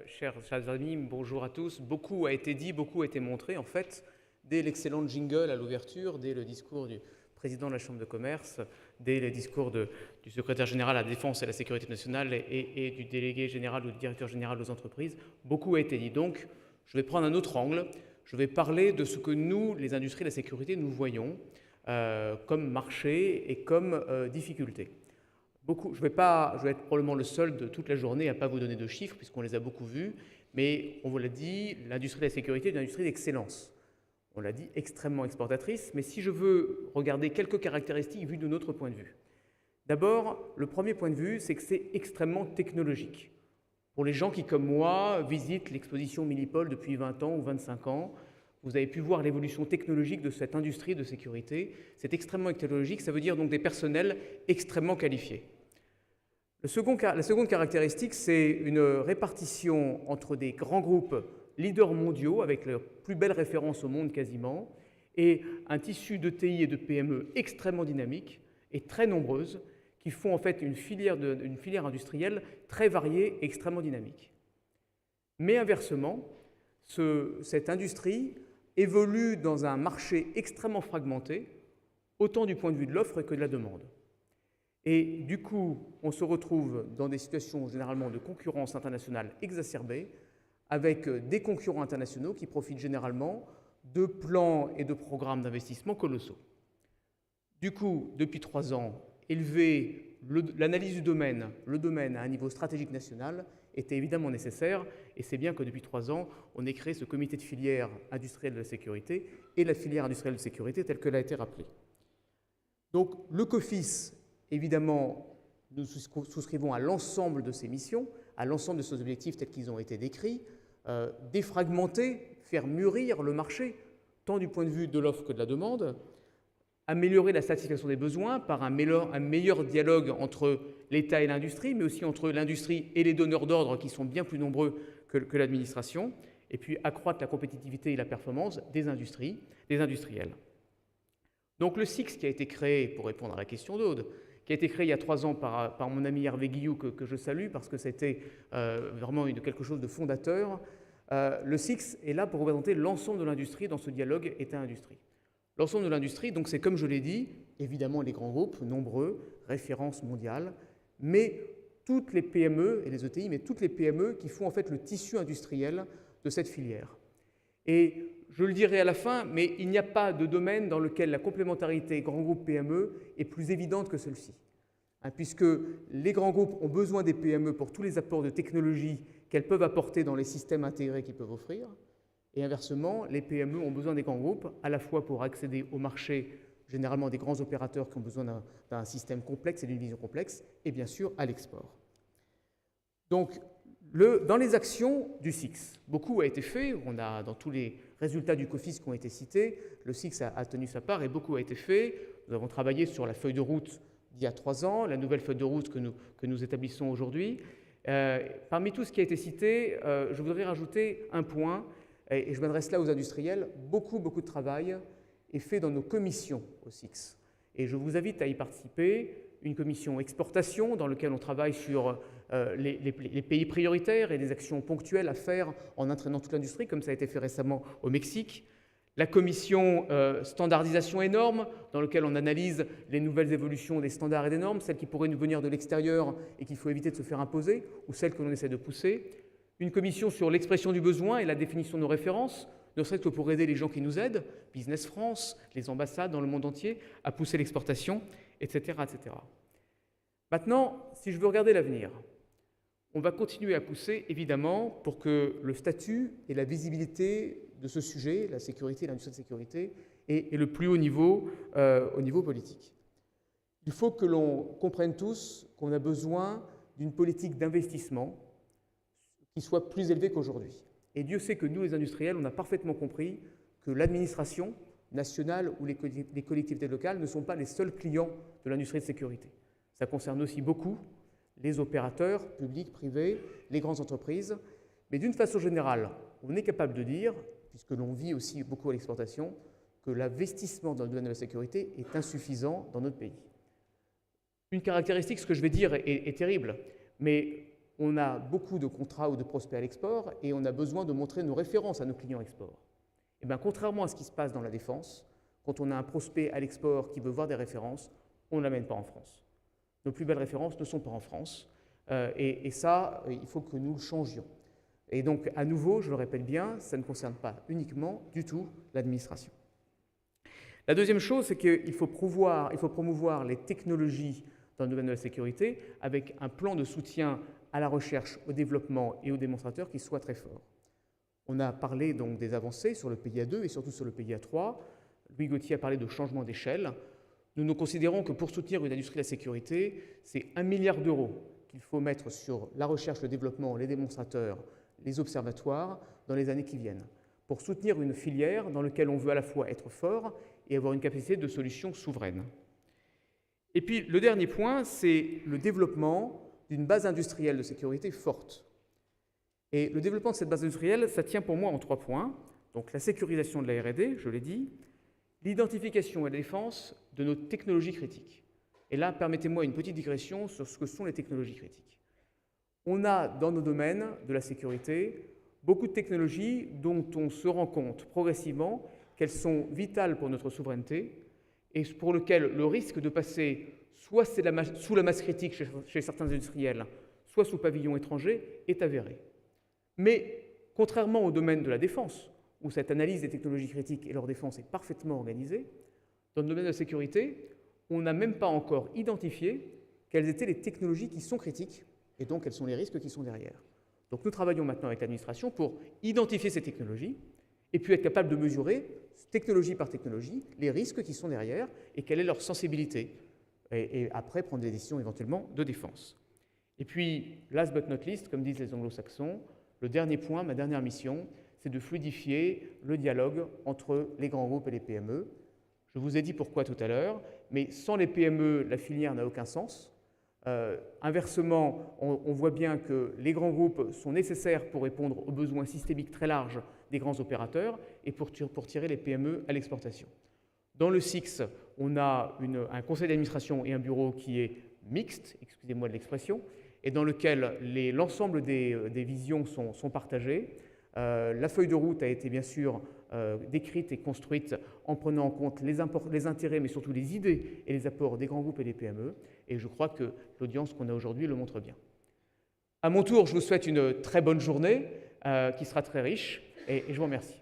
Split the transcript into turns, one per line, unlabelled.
Chers amis, bonjour à tous. Beaucoup a été dit, beaucoup a été montré. En fait, dès l'excellent jingle à l'ouverture, dès le discours du président de la Chambre de commerce, dès les discours du secrétaire général à la Défense et à la Sécurité nationale et du délégué général ou du directeur général aux entreprises, beaucoup a été dit. Donc, je vais prendre un autre angle. Je vais parler de ce que nous, les industries de la sécurité, nous voyons comme marché et comme difficulté. Je vais être probablement le seul de toute la journée à ne pas vous donner de chiffres, puisqu'on les a beaucoup vus, mais on vous l'a dit, l'industrie de la sécurité est une industrie d'excellence. On l'a dit, extrêmement exportatrice, mais si je veux regarder quelques caractéristiques vues de notre point de vue. D'abord, le premier point de vue, c'est que c'est extrêmement technologique. Pour les gens qui, comme moi, visitent l'exposition Milipol depuis 20 ans ou 25 ans, vous avez pu voir l'évolution technologique de cette industrie de sécurité. C'est extrêmement technologique, ça veut dire donc des personnels extrêmement qualifiés. La seconde caractéristique, c'est une répartition entre des grands groupes leaders mondiaux, avec leurs plus belles références au monde quasiment, et un tissu de TI et de PME extrêmement dynamique et très nombreuses, qui font en fait une filière industrielle très variée et extrêmement dynamique. Mais inversement, cette industrie évolue dans un marché extrêmement fragmenté, autant du point de vue de l'offre que de la demande. Et du coup, on se retrouve dans des situations généralement de concurrence internationale exacerbée, avec des concurrents internationaux qui profitent généralement de plans et de programmes d'investissement colossaux. Du coup, depuis 3 ans, élever l'analyse du domaine, le domaine à un niveau stratégique national, était évidemment nécessaire, et c'est bien que depuis 3 ans, on ait créé ce comité de filière industrielle de la sécurité et la filière industrielle de sécurité telle qu'elle a été rappelée. Donc le COFIS, évidemment, nous souscrivons à l'ensemble de ces missions, à l'ensemble de ces objectifs tels qu'ils ont été décrits, défragmenter, faire mûrir le marché, tant du point de vue de l'offre que de la demande, améliorer la satisfaction des besoins par un meilleur dialogue entre l'État et l'industrie, mais aussi entre l'industrie et les donneurs d'ordre qui sont bien plus nombreux que l'administration, et puis accroître la compétitivité et la performance des industriels. Donc le SIX qui a été créé, pour répondre à la question d'Aude, qui a été créé il y a 3 ans par mon ami Hervé Guillou, que je salue, parce que c'était vraiment quelque chose de fondateur. Le SIX est là pour représenter l'ensemble de l'industrie dans ce dialogue État-industrie. L'ensemble de l'industrie, donc c'est comme je l'ai dit, évidemment les grands groupes, nombreux, références mondiales, mais toutes les PME, et les ETI, mais toutes les PME qui font en fait le tissu industriel de cette filière. Et je le dirai à la fin, mais il n'y a pas de domaine dans lequel la complémentarité grands groupes PME est plus évidente que celle-ci. Puisque les grands groupes ont besoin des PME pour tous les apports de technologie qu'elles peuvent apporter dans les systèmes intégrés qu'ils peuvent offrir. Et inversement, les PME ont besoin des grands groupes, à la fois pour accéder au marché, généralement des grands opérateurs qui ont besoin d'un système complexe et d'une vision complexe, et bien sûr à l'export. Donc, dans les actions du SIX, beaucoup a été fait. On a, dans tous les résultats du COFIS qui ont été cités, le SIX a tenu sa part et beaucoup a été fait. Nous avons travaillé sur la feuille de route d'il y a 3 ans, la nouvelle feuille de route que nous établissons aujourd'hui. Parmi tout ce qui a été cité, je voudrais rajouter un point, et je m'adresse là aux industriels. Beaucoup de travail est fait dans nos commissions au SIX. Et je vous invite à y participer. Une commission exportation dans laquelle on travaille sur les pays prioritaires et des actions ponctuelles à faire en entraînant toute l'industrie, comme ça a été fait récemment au Mexique. La commission standardisation et normes, dans laquelle on analyse les nouvelles évolutions des standards et des normes, celles qui pourraient nous venir de l'extérieur et qu'il faut éviter de se faire imposer, ou celles que l'on essaie de pousser. Une commission sur l'expression du besoin et la définition de nos références, ne serait-ce que pour aider les gens qui nous aident, Business France, les ambassades dans le monde entier, à pousser l'exportation, etc., etc. Maintenant, si je veux regarder l'avenir, on va continuer à pousser, évidemment, pour que le statut et la visibilité de ce sujet, la sécurité et l'industrie de sécurité, est le plus haut niveau politique. Il faut que l'on comprenne tous qu'on a besoin d'une politique d'investissement qui soit plus élevée qu'aujourd'hui. Et Dieu sait que nous, les industriels, on a parfaitement compris que l'administration nationale ou les collectivités locales ne sont pas les seuls clients de l'industrie de sécurité. Ça concerne aussi beaucoup les opérateurs publics, privés, les grandes entreprises. Mais d'une façon générale, on est capable de dire, puisque l'on vit aussi beaucoup à l'exportation, que l'investissement dans le domaine de la sécurité est insuffisant dans notre pays. Une caractéristique, ce que je vais dire, est terrible, mais on a beaucoup de contrats ou de prospects à l'export et on a besoin de montrer nos références à nos clients export. Et bien, contrairement à ce qui se passe dans la défense, quand on a un prospect à l'export qui veut voir des références, on ne l'amène pas en France. Nos plus belles références ne sont pas en France. Et ça, il faut que nous le changions. Et donc, à nouveau, je le répète bien, ça ne concerne pas uniquement du tout l'administration. La deuxième chose, c'est qu'il faut promouvoir les technologies dans le domaine de la sécurité avec un plan de soutien à la recherche, au développement et aux démonstrateurs qui soit très fort. On a parlé donc des avancées sur le PIA 2 et surtout sur le PIA 3. Louis Gauthier a parlé de changement d'échelle. Nous considérons que pour soutenir une industrie de la sécurité, c'est 1 milliard d'euros qu'il faut mettre sur la recherche, le développement, les démonstrateurs, les observatoires dans les années qui viennent, pour soutenir une filière dans laquelle on veut à la fois être fort et avoir une capacité de solution souveraine. Et puis le dernier point, c'est le développement d'une base industrielle de sécurité forte. Et le développement de cette base industrielle, ça tient pour moi en 3 points. Donc la sécurisation de la R&D, je l'ai dit, l'identification et la défense de nos technologies critiques. Et là, permettez-moi une petite digression sur ce que sont les technologies critiques. On a dans nos domaines de la sécurité beaucoup de technologies dont on se rend compte progressivement qu'elles sont vitales pour notre souveraineté et pour lesquelles le risque de passer soit sous la masse critique chez certains industriels, soit sous pavillon étranger, est avéré. Mais contrairement au domaine de la défense, où cette analyse des technologies critiques et leur défense est parfaitement organisée, dans le domaine de la sécurité, on n'a même pas encore identifié quelles étaient les technologies qui sont critiques et donc quels sont les risques qui sont derrière. Donc nous travaillons maintenant avec l'administration pour identifier ces technologies et puis être capable de mesurer, technologie par technologie, les risques qui sont derrière et quelle est leur sensibilité. Et après, prendre des décisions éventuellement de défense. Et puis, last but not least, comme disent les anglo-saxons, le dernier point, ma dernière mission, c'est de fluidifier le dialogue entre les grands groupes et les PME. Je vous ai dit pourquoi tout à l'heure, mais sans les PME, la filière n'a aucun sens. Inversement, on voit bien que les grands groupes sont nécessaires pour répondre aux besoins systémiques très larges des grands opérateurs et pour tirer les PME à l'exportation. Dans le SIX, on a un conseil d'administration et un bureau qui est mixte, excusez-moi de l'expression, et dans lequel l'ensemble des visions sont partagées. La feuille de route a été bien sûr décrite et construite en prenant en compte les intérêts, mais surtout les idées et les apports des grands groupes et des PME. Et je crois que l'audience qu'on a aujourd'hui le montre bien. À mon tour, je vous souhaite une très bonne journée qui sera très riche et je vous remercie.